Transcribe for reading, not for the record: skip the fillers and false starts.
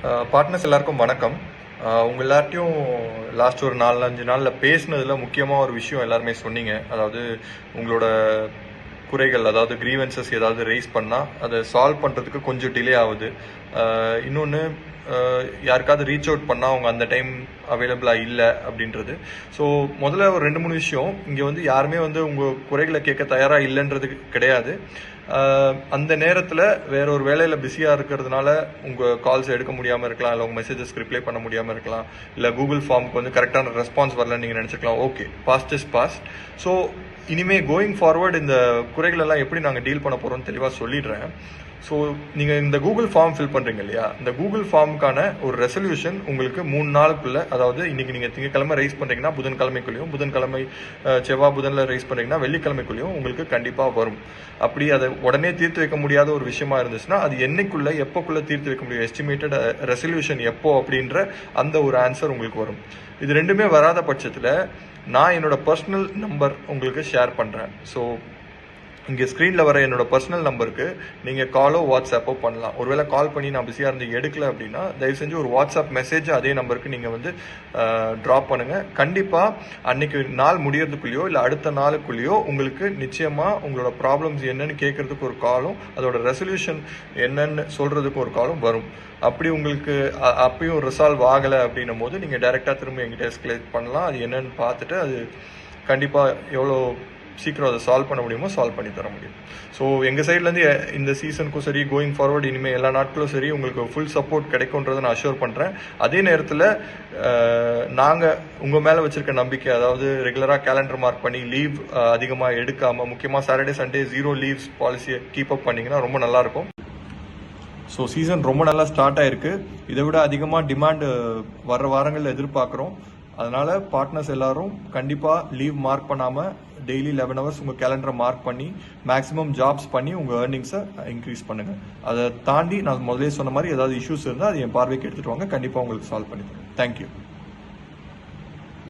Partners எல்லாருக்கும் வணக்கம். உங்க எல்லார்ட்டையும் லாஸ்ட் ஒரு 4-5 நாளில் பேசினதில் முக்கியமாக ஒரு விஷயம் எல்லாருமே சொன்னீங்க. அதாவது உங்களோட குறைகள், அதாவது கிரீவன்சஸ் ஏதாவது ரைஸ் பண்ணால் அதை சால்வ் பண்ணுறதுக்கு கொஞ்சம் டிலே ஆகுது. இன்னொன்று, யாருக்காவது ரீச் அவுட் பண்ணால் அவங்க அந்த டைம் அவைலபிளாக இல்லை அப்படின்றது. ஸோ முதல்ல ஒரு 2-3 விஷயம், இங்கே வந்து யாருமே வந்து உங்கள் குறைகளை கேட்க தயாராக இல்லைன்றது கிடையாது. அந்த நேரத்தில் வேற ஒரு வேலையில் பிஸியாக இருக்கிறதுனால உங்கள் கால்ஸ் எடுக்க முடியாமல் இருக்கலாம், இல்லை உங்கள் மெசேஜஸ்க்கு ரிப்ளை பண்ண முடியாமல் இருக்கலாம், இல்லை கூகுள் ஃபார்முக்கு வந்து கரெக்டான ரெஸ்பான்ஸ் வரலன்னு நீங்கள் நினச்சிக்கலாம். Okay, past is past. So இனிமேல் கோயிங் ஃபார்வர்டு இந்த குறைகளெல்லாம் எப்படி நாங்கள் டீல் பண்ண போகிறோம்னு தெளிவாக சொல்லிடுறேன். ஸோ நீங்கள் இந்த கூகுள் ஃபார்ம் ஃபில் பண்ணுறீங்க இல்லையா, இந்த கூகுள் ஃபார்முக்கான ஒரு ரெசல்யூஷன் உங்களுக்கு 3 நாளுக்குள்ள, அதாவது இன்னைக்கு நீங்கள் திங்கக்கிழமை ரைஸ் பண்ணுறீங்கன்னா புதன்கிழமைக்குள்ளேயும், புதன்கிழமை செவ்வாய் புதனில் ரைஸ் பண்ணுறீங்கன்னா வெள்ளிக்கிழமைக்குள்ளேயும் உங்களுக்கு கண்டிப்பாக வரும். அப்படி அதை உடனே தீர்த்து வைக்க முடியாத ஒரு விஷயமா இருந்துச்சுன்னா அது என்னைக்குள்ள எப்போக்குள்ள தீர்த்து வைக்க முடியும், எஸ்டிமேட்டட் ரெசல்யூஷன் எப்போ அப்படின்ற அந்த ஒரு ஆன்சர் உங்களுக்கு வரும். இது ரெண்டுமே வராத பட்சத்தில் நான் என்னோட பர்சனல் நம்பர் உங்களுக்கு ஷேர் பண்ணுறேன். ஸோ இங்கே ஸ்க்ரீனில் வர என்னோட பர்சனல் நம்பருக்கு நீங்கள் காலோ வாட்ஸ்அப்போ பண்ணலாம். ஒருவேளை கால் பண்ணி நான் பிஸியாக இருந்து எடுக்கல அப்படின்னா தயவு செஞ்சு ஒரு வாட்ஸ்அப் மெசேஜ் அதே நம்பருக்கு நீங்கள் வந்து ட்ராப் பண்ணுங்கள். கண்டிப்பாக அன்னைக்கு நாள் முடியறதுக்குள்ளேயோ இல்லை அடுத்த நாளுக்குள்ளேயோ உங்களுக்கு நிச்சயமாக உங்களோட ப்ராப்ளம்ஸ் என்னன்னு கேட்கறதுக்கு ஒரு காலும் அதோட ரெசல்யூஷன் என்னன்னு சொல்கிறதுக்கு ஒரு காலும் வரும். அப்படி உங்களுக்கு அப்பயும் ரிசால்வ் ஆகலை அப்படின்னும் போது நீங்கள் டைரெக்டாக திரும்ப எங்கிட்ட எஸ்கலேட் பண்ணலாம். அது என்னன்னு பார்த்துட்டு அது கண்டிப்பாக எவ்வளோ சீக்கிரம் அதை சால்வ் பண்ண முடியுமோ சால்வ் பண்ணி தர முடியும். ஸோ எங்கள் சைட்லேருந்து இந்த சீசனுக்கும் சரி, கோயிங் ஃபார்வர்டு இனிமேல் எல்லா நாட்களும் சரி உங்களுக்கு ஃபுல் சப்போர்ட் கிடைக்கும்ன்றதை நான் அஷ்யூர் பண்ணுறேன். அதே நேரத்தில் நாங்கள் உங்கள் மேலே வச்சுருக்க நம்பிக்கை, அதாவது ரெகுலராக கேலண்டர் மார்க் பண்ணி லீவ் அதிகமாக எடுக்காமல், முக்கியமாக சாட்டர்டே சண்டே 0 லீவ்ஸ் பாலிசியை கீப் அப் பண்ணிங்கன்னா ரொம்ப நல்லாயிருக்கும். ஸோ சீசன் ரொம்ப நல்லா ஸ்டார்ட் ஆயிருக்கு. இதை விட அதிகமாக டிமாண்டு வர்ற வாரங்களில் எதிர்பார்க்குறோம். அதனால பார்ட்னர்ஸ் எல்லாரும் கண்டிப்பாக லீவ் மார்க் பண்ணாமல் டெய்லி 11 ஹவர்ஸ் உங்கள் கேலண்டரை மார்க் பண்ணி மேக்ஸிமம் ஜாப்ஸ் பண்ணி உங்கள் ஏர்னிங்ஸை இன்க்ரீஸ் பண்ணுங்கள். அதை தாண்டி நான் முதலே சொன்ன மாதிரி ஏதாவது இஷ்யூஸ் இருந்தால் அது என் பார்வைக்கு எடுத்துகிட்டு வாங்க, கண்டிப்பாக உங்களுக்கு சால்வ் பண்ணி தரேன். தேங்க்யூ.